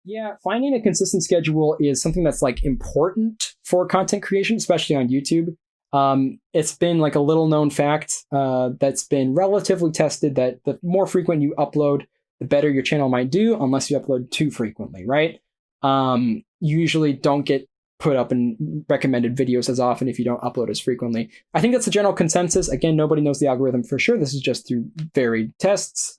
Yeah, finding a consistent schedule is something that's like important for content creation, especially on YouTube. It's been like a little known fact that's been relatively tested that the more frequent you upload, the better your channel might do, unless you upload too frequently, right? You usually don't get put up in recommended videos as often if you don't upload as frequently. I think that's a general consensus. Again, nobody knows the algorithm for sure. This is just through varied tests.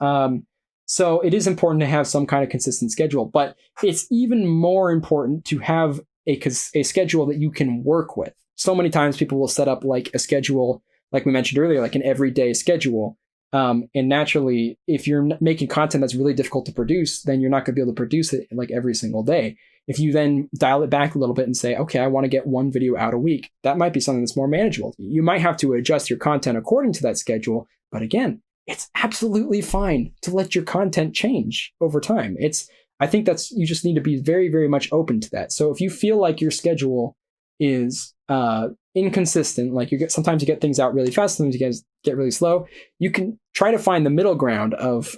So it is important to have some kind of consistent schedule, but it's even more important to have a schedule that you can work with. So many times people will set up like a schedule, like we mentioned earlier, like an everyday schedule. And naturally, if you're making content that's really difficult to produce, then you're not going to be able to produce it like every single day. If you then dial it back a little bit and say, okay, I want to get one video out a week, that might be something that's more manageable. You might have to adjust your content according to that schedule. But again, it's absolutely fine to let your content change over time. I think you just need to be very, very much open to that. So if you feel like your schedule is inconsistent, like sometimes you get things out really fast, sometimes you get really slow, you can try to find the middle ground of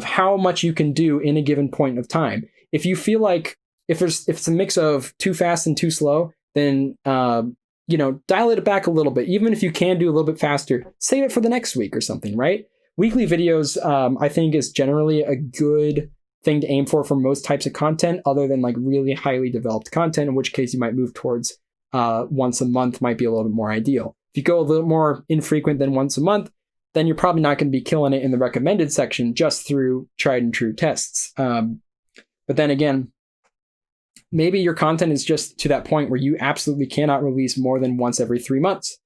how much you can do in a given point of time. If you feel like if it's a mix of too fast and too slow, then dial it back a little bit. Even if you can do a little bit faster, save it for the next week or something, right? Weekly videos, I think, is generally a good thing to aim for most types of content, other than like really highly developed content, in which case you might move towards once a month might be a little bit more ideal. If you go a little more infrequent than once a month, then you're probably not going to be killing it in the recommended section just through tried and true tests. But then again, maybe your content is just to that point where you absolutely cannot release more than once every 3 months.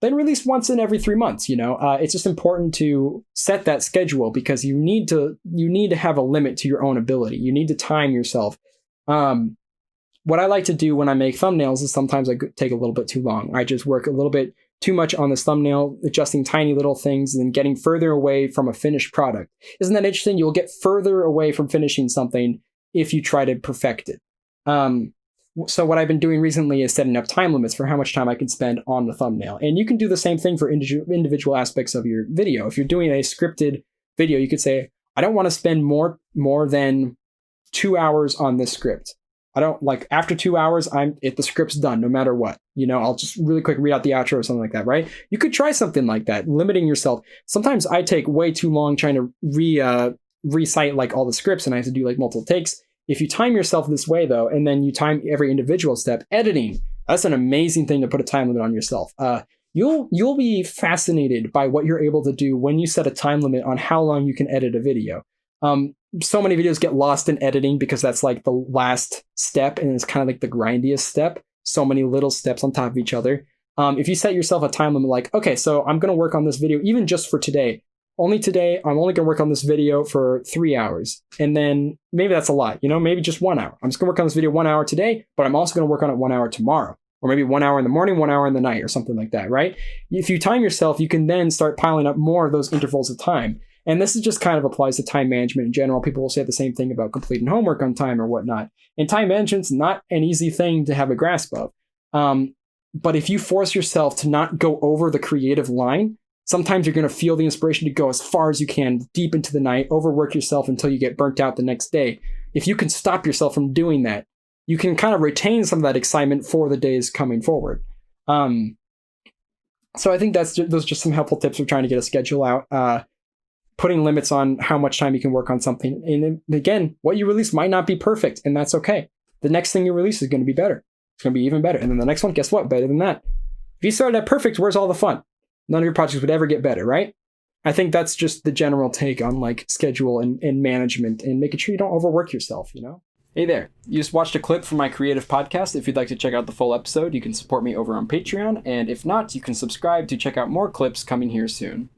Then release once in every 3 months. It's just important to set that schedule because you need to have a limit to your own ability. You need to time yourself. What I like to do when I make thumbnails is sometimes I take a little bit too long. I just work a little bit too much on this thumbnail, adjusting tiny little things and then getting further away from a finished product. Isn't that interesting? You'll get further away from finishing something if you try to perfect it. So what I've been doing recently is setting up time limits for how much time I can spend on the thumbnail. And you can do the same thing for individual aspects of your video. If you're doing a scripted video, you could say, I don't want to spend more than 2 hours on this script. I don't like after 2 hours, the script's done no matter what. I'll just really quick read out the outro or something like that, right? You could try something like that, limiting yourself. Sometimes I take way too long trying to recite like all the scripts and I have to do like multiple takes. If you time yourself this way though, and then you time every individual step, editing, that's an amazing thing to put a time limit on yourself. You'll be fascinated by what you're able to do when you set a time limit on how long you can edit a video. So many videos get lost in editing because that's like the last step and it's kind of like the grindiest step. So many little steps on top of each other. If you set yourself a time limit like, okay, so I'm going to work on this video even just for today. Only today, I'm only going to work on this video for 3 hours. And then maybe that's a lot, maybe just 1 hour. I'm just going to work on this video 1 hour today, but I'm also going to work on it 1 hour tomorrow. Or maybe 1 hour in the morning, 1 hour in the night or something like that, right? If you time yourself, you can then start piling up more of those intervals of time. And this is just kind of applies to time management in general. People will say the same thing about completing homework on time or whatnot. And time management's not an easy thing to have a grasp of. But if you force yourself to not go over the creative line, sometimes you're going to feel the inspiration to go as far as you can, deep into the night, overwork yourself until you get burnt out the next day. If you can stop yourself from doing that, you can kind of retain some of that excitement for the days coming forward. So I think those are just some helpful tips for trying to get a schedule out. Putting limits on how much time you can work on something. And again, what you release might not be perfect, and that's okay. The next thing you release is going to be better. It's going to be even better. And then the next one, guess what? Better than that. If you started at perfect, where's all the fun? None of your projects would ever get better, right? I think that's just the general take on like schedule and management and making sure you don't overwork yourself, Hey there. You just watched a clip from my creative podcast. If you'd like to check out the full episode, you can support me over on Patreon. And if not, you can subscribe to check out more clips coming here soon.